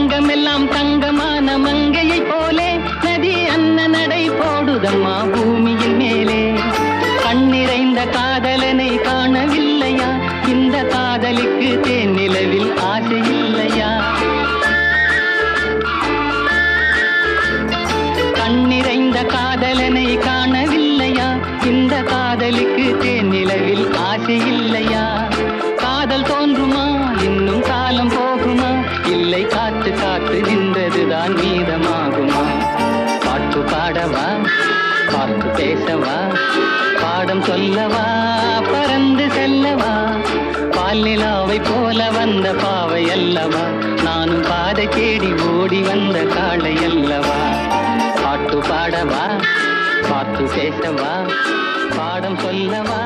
அங்கமெல்லாம் தங்கமான மங்கையை போலே நதி அன்ன நடை போடுதம்மா பூமியின் மேலே. கண்ணிறைந்த காதலனை காணவில்லையா? இந்த காதலிக்கு தேன் நிலவில் ஆசை இல்லையா? கண்ணிறைந்த காதலனை காணவில்லையா? இந்த காதலிக்கு தேன் நிலவில் ஆசை இல்லையா? காதல் தோன்றுமா? இன்னும் காலம் போகுமா? இல்லை, காத்து காத்து நின்றதுதான் மீதமாகுமா? பாட்டு பாடவா? பார்த்து பேசவா? பாடம் சொல்லவா? பறந்து செல்லவா? பால் நிலாவை போல வந்த பாவை அல்லவா? நானும் பாதை தேடி ஓடி வந்த காளை அல்லவா? பாட்டு பாடவா? பார்த்து பேசவா? பாடம் சொல்லவா?